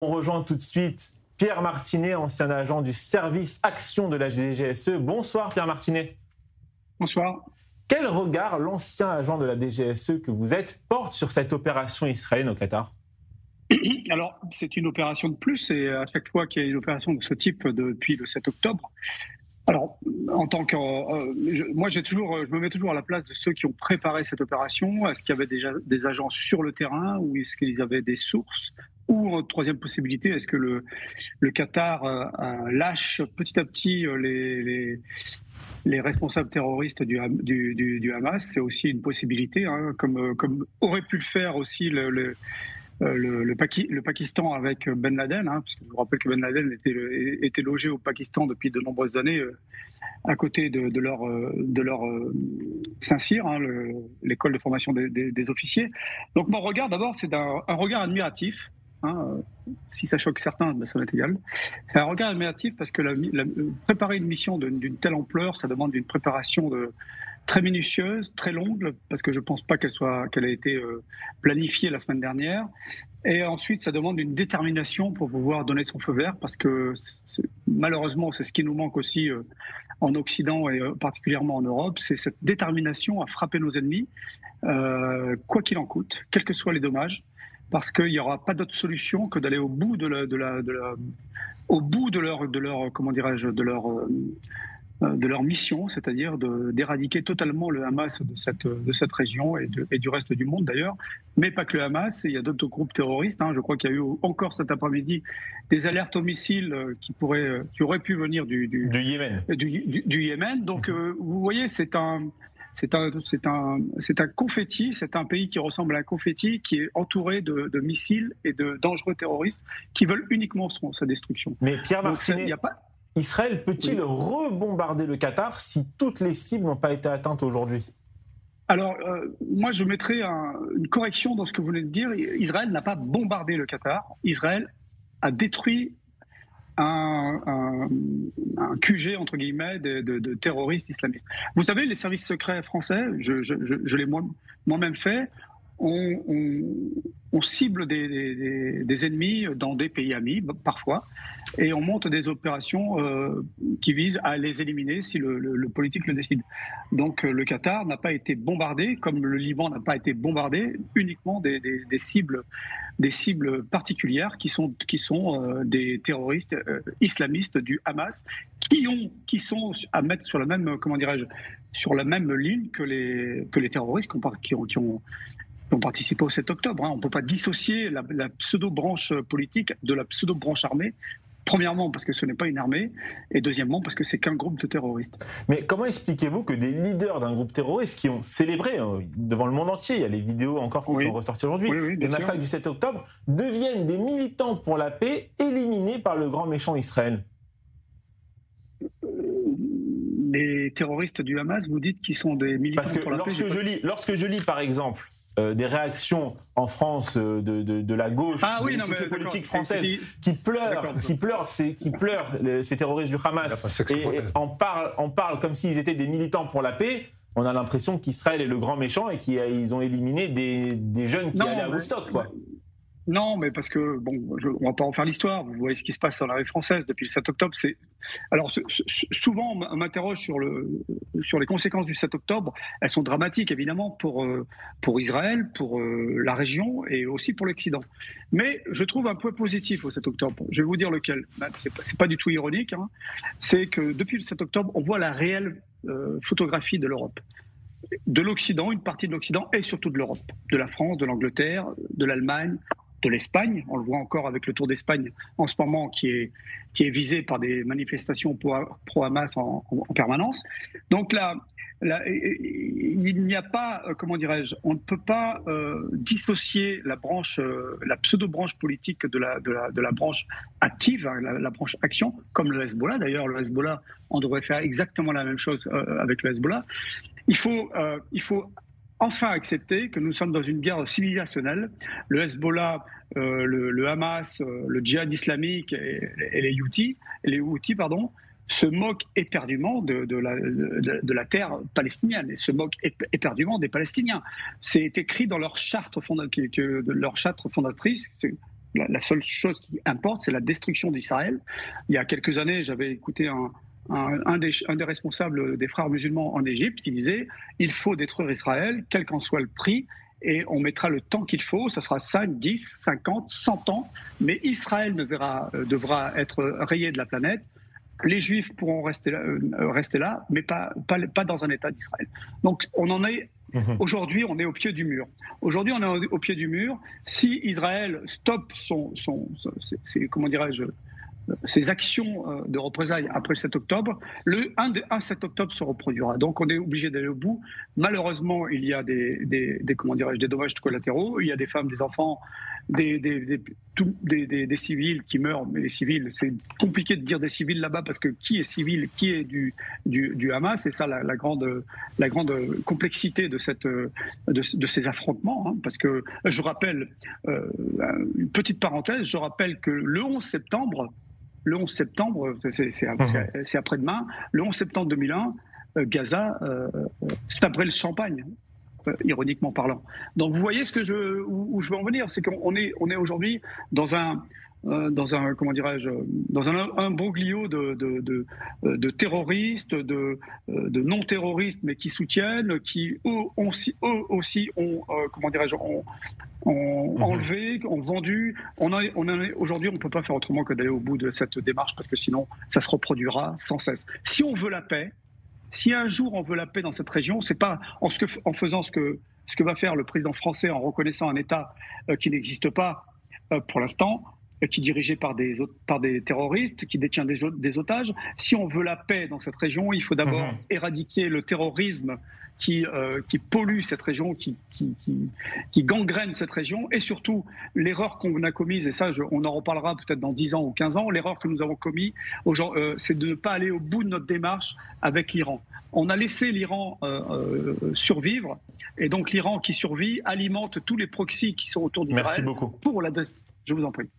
On rejoint tout de suite Pierre Martinet, ancien agent du service action de la DGSE. Bonsoir Pierre Martinet. Bonsoir. Quel regard l'ancien agent de la DGSE que vous êtes porte sur cette opération israélienne au Qatar? Alors, c'est une opération de plus, et à chaque fois qu'il y a une opération de ce type depuis le 7 octobre, alors, en tant que, moi, je me mets toujours à la place de ceux qui ont préparé cette opération. Est-ce qu'il y avait déjà des agents sur le terrain, ou est-ce qu'ils avaient des sources? Ou, troisième possibilité, est-ce que le Qatar lâche petit à petit les responsables terroristes du Hamas? C'est aussi une possibilité, hein, comme aurait pu le faire aussi le Pakistan avec Ben Laden, hein, puisque je vous rappelle que Ben Laden était logé au Pakistan depuis de nombreuses années, à côté de leur Saint-Cyr, hein, l'école de formation des officiers. Donc mon regard, d'abord, c'est un regard admiratif. Hein, si ça choque certains, ben ça m'est égal. C'est un regard admiratif parce que préparer une mission d'une telle ampleur, ça demande une préparation très minutieuse, très longue, parce que je ne pense pas qu'elle ait été planifiée la semaine dernière. Et ensuite, ça demande une détermination pour pouvoir donner son feu vert, parce que malheureusement, c'est ce qui nous manque aussi en Occident et particulièrement en Europe, c'est cette détermination à frapper nos ennemis, quoi qu'il en coûte, quels que soient les dommages, parce qu'il n'y aura pas d'autre solution que d'aller au bout de leur mission, c'est-à-dire d'éradiquer totalement le Hamas de cette région et du reste du monde d'ailleurs, mais pas que le Hamas, il y a d'autres groupes terroristes. Hein. Je crois qu'il y a eu encore cet après-midi des alertes aux missiles qui auraient pu venir du Yémen. Du Yémen. Donc vous voyez, c'est un confetti, c'est un pays qui ressemble à un confetti, qui est entouré de missiles et de dangereux terroristes qui veulent uniquement sa destruction. Mais Pierre Martinet, Israël peut-il rebombarder le Qatar si toutes les cibles n'ont pas été atteintes aujourd'hui? Alors, moi, je mettrais une correction dans ce que vous venez de dire. Israël n'a pas bombardé le Qatar. Israël a détruit un QG, entre guillemets, de terroristes islamistes. Vous savez, les services secrets français, je l'ai moi-même fait, on cible des ennemis dans des pays amis, parfois, et on monte des opérations qui visent à les éliminer si le politique le décide. Donc le Qatar n'a pas été bombardé, comme le Liban n'a pas été bombardé, uniquement des cibles particulières qui sont des terroristes islamistes du Hamas, qui sont à mettre sur la même, sur la même ligne que les terroristes qui ont participé au 7 octobre. Hein. On ne peut pas dissocier la pseudo-branche politique de la pseudo-branche armée. Premièrement, parce que ce n'est pas une armée, et deuxièmement, parce que c'est qu'un groupe de terroristes. Mais comment expliquez-vous que des leaders d'un groupe terroriste qui ont célébré devant le monde entier, il y a les vidéos encore qui sont ressorties aujourd'hui, le massacre du 7 octobre, deviennent des militants pour la paix éliminés par le grand méchant Israël? Les terroristes du Hamas, vous dites qu'ils sont des militants pour la paix? Lorsque je lis, par exemple, des réactions en France de la gauche, des politiques françaises qui pleurent ces terroristes du Hamas, et on parle comme s'ils étaient des militants pour la paix, on a l'impression qu'Israël est le grand méchant et qu'ils ont éliminé des jeunes qui allaient à Woodstock, quoi. Non, mais parce que, bon, on va pas en faire l'histoire. Vous voyez ce qui se passe dans l'armée française depuis le 7 octobre. Alors, souvent, on m'interroge sur les conséquences du 7 octobre. Elles sont dramatiques, évidemment, pour Israël, pour la région et aussi pour l'Occident. Mais je trouve un point positif au 7 octobre. Je vais vous dire lequel. C'est pas du tout ironique. Hein. C'est que depuis le 7 octobre, on voit la réelle photographie de l'Europe. De l'Occident, une partie de l'Occident et surtout de l'Europe. De la France, de l'Angleterre, de l'Allemagne, de l'Espagne. On le voit encore avec le Tour d'Espagne en ce moment qui est visé par des manifestations pro-Hamas en permanence. Donc là, il n'y a pas, on ne peut pas dissocier la pseudo-branche politique de la branche active, hein, la branche action, comme le Hezbollah. D'ailleurs, le Hezbollah, on devrait faire exactement la même chose avec le Hezbollah. Il faut enfin accepter que nous sommes dans une guerre civilisationnelle. Le Hezbollah, le Hamas, le djihad islamique et les Houthis, se moquent éperdument de la terre palestinienne et se moquent éperdument des Palestiniens. C'est écrit dans leur charte fondatrice La seule chose qui importe, c'est la destruction d'Israël. Il y a quelques années, j'avais écouté un des responsables des frères musulmans en Égypte qui disait « Il faut détruire Israël, quel qu'en soit le prix, et on mettra le temps qu'il faut, ça sera 5, 10, 50, 100 ans, mais Israël devra être rayé de la planète. Les Juifs pourront rester là, mais pas dans un État d'Israël. » Donc on en est... Aujourd'hui, on est au pied du mur. Aujourd'hui, on est au pied du mur. Si Israël stoppe ses actions de représailles après le 7 octobre, un 7 octobre se reproduira. Donc, on est obligé d'aller au bout. Malheureusement, il y a des dommages collatéraux. Il y a des femmes, des enfants, des civils qui meurent. Mais les civils, c'est compliqué de dire des civils là-bas parce que qui est civil, qui est du Hamas, c'est ça la grande complexité de ces affrontements. Hein, parce que je rappelle, une petite parenthèse, je rappelle que le 11 septembre, c'est après-demain, le 11 septembre 2001, Gaza sabrait le champagne. Ironiquement parlant. Donc vous voyez où je veux en venir, c'est qu'on est aujourd'hui dans un imbroglio de terroristes, de non-terroristes, mais qui soutiennent, qui eux aussi ont enlevé, ont vendu. Aujourd'hui, on ne peut pas faire autrement que d'aller au bout de cette démarche parce que sinon, ça se reproduira sans cesse. Si on veut la paix, si un jour on veut la paix dans cette région, c'est pas en faisant ce que va faire le président français en reconnaissant un État qui n'existe pas pour l'instant, qui est dirigé par des terroristes, qui détient des otages. Si on veut la paix dans cette région, il faut d'abord éradiquer le terrorisme qui pollue cette région, qui gangrène cette région, et surtout l'erreur qu'on a commise, et ça on en reparlera peut-être dans 10 ans ou 15 ans, l'erreur que nous avons commise, c'est de ne pas aller au bout de notre démarche avec l'Iran. On a laissé l'Iran survivre, et donc l'Iran qui survit alimente tous les proxys qui sont autour d'Israël. Merci beaucoup. Je vous en prie.